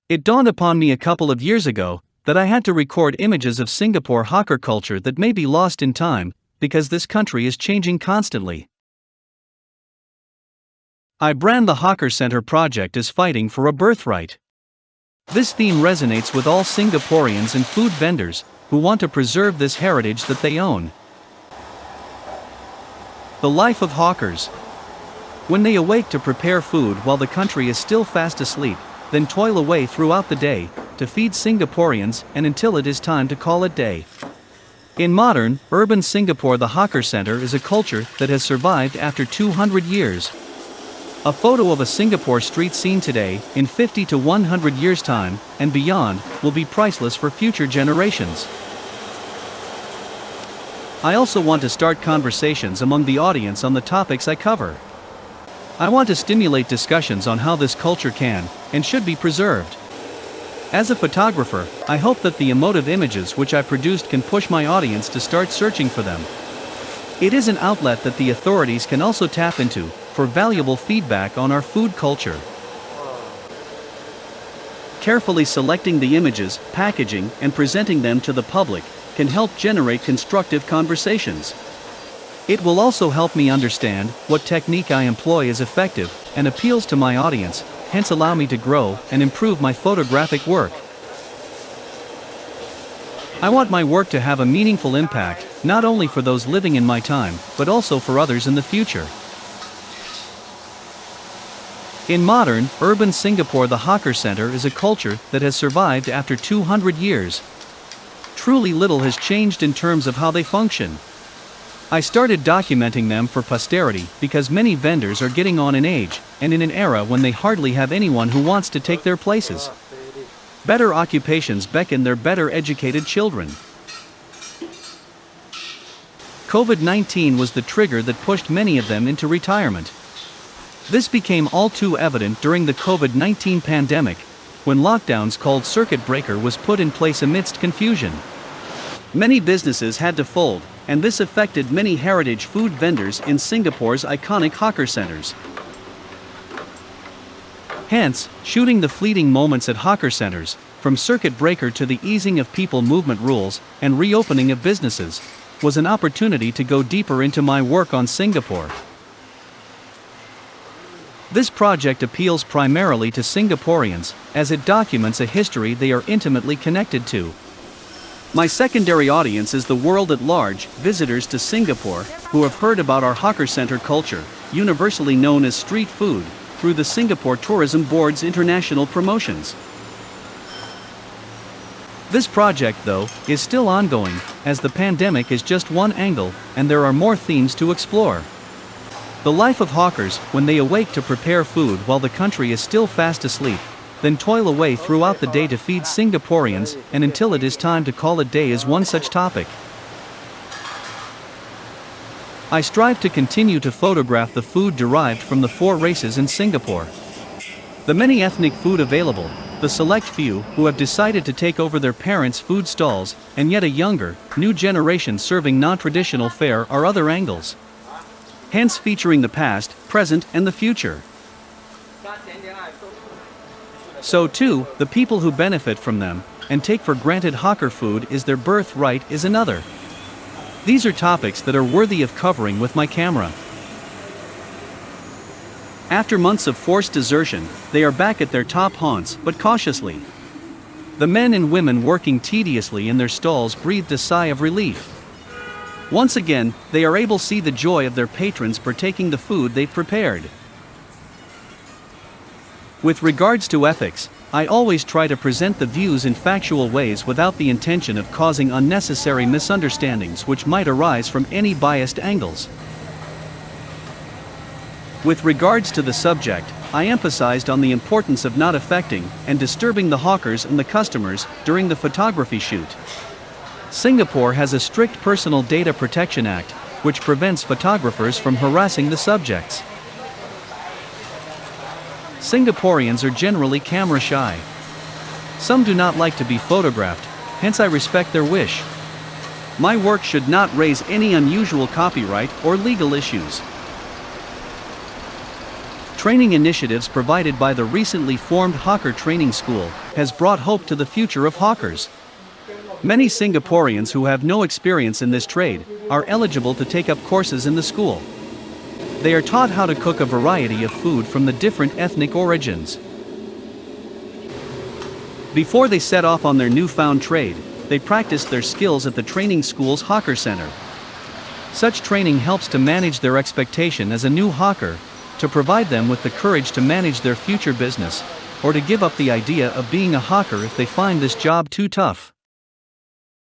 It dawned upon me a couple of years ago that I had to record images of Singapore hawker culture that may be lost in time, because this country is changing constantly. I brand the Hawker Center project as fighting for a birthright. This theme resonates with all Singaporeans and food vendors who want to preserve this heritage that they own. The life of hawkers. When they awake to prepare food while the country is still fast asleep, then toil away throughout the day to feed Singaporeans and until it is time to call it day. In modern, urban Singapore, the Hawker Center is a culture that has survived after 200 years. A photo of a Singapore street scene today, in 50 to 100 years' time, and beyond, will be priceless for future generations. I also want to start conversations among the audience on the topics I cover. I want to stimulate discussions on how this culture can and should be preserved. As a photographer, I hope that the emotive images which I produced can push my audience to start searching for them. It is an outlet that the authorities can also tap into for valuable feedback on our food culture. Carefully selecting the images, packaging, and presenting them to the public can help generate constructive conversations. It will also help me understand what technique I employ is effective and appeals to my audience, hence allow me to grow and improve my photographic work. I want my work to have a meaningful impact, not only for those living in my time, but also for others in the future. In modern, urban Singapore, the Hawker Center is a culture that has survived after 200 years. Truly little has changed in terms of how they function. I started documenting them for posterity because many vendors are getting on in age, and in an era when they hardly have anyone who wants to take their places. Better occupations beckon their better educated children. COVID-19 was the trigger that pushed many of them into retirement. This became all too evident during the COVID-19 pandemic, when lockdowns called circuit breaker was put in place amidst confusion. Many businesses had to fold, and this affected many heritage food vendors in Singapore's iconic hawker centers. Hence, shooting the fleeting moments at hawker centers, from circuit breaker to the easing of people movement rules and reopening of businesses, was an opportunity to go deeper into my work on Singapore. This project appeals primarily to Singaporeans, as it documents a history they are intimately connected to. My secondary audience is the world at large, visitors to Singapore, who have heard about our hawker center culture, universally known as street food, through the Singapore Tourism Board's international promotions. This project, though, is still ongoing, as the pandemic is just one angle, and there are more themes to explore. The life of hawkers, when they awake to prepare food while the country is still fast asleep, then toil away throughout the day to feed Singaporeans and until it is time to call it day, is one such topic. I strive to continue to photograph the food derived from the 4 races in Singapore. The many ethnic food available, the select few who have decided to take over their parents' food stalls, and yet a younger, new generation serving non-traditional fare are other angles. Hence featuring the past, present, and the future. So too, the people who benefit from them, and take for granted hawker food is their birthright, is another. These are topics that are worthy of covering with my camera. After months of forced desertion, they are back at their top haunts, but cautiously. The men and women working tediously in their stalls breathed a sigh of relief. Once again, they are able to see the joy of their patrons partaking the food they've prepared. With regards to ethics, I always try to present the views in factual ways without the intention of causing unnecessary misunderstandings which might arise from any biased angles. With regards to the subject, I emphasized on the importance of not affecting and disturbing the hawkers and the customers during the photography shoot. Singapore has a strict Personal Data Protection Act, which prevents photographers from harassing the subjects. Singaporeans are generally camera shy. Some do not like to be photographed, hence I respect their wish. My work should not raise any unusual copyright or legal issues. training initiatives provided by the recently formed Hawker Training School has brought hope to the future of hawkers. Many Singaporeans who have no experience in this trade are eligible to take up courses in the school. They are taught how to cook a variety of food from the different ethnic origins. Before they set off on their newfound trade, they practiced their skills at the training school's Hawker Center. Such training helps to manage their expectation as a new hawker, to provide them with the courage to manage their future business, or to give up the idea of being a hawker if they find this job too tough.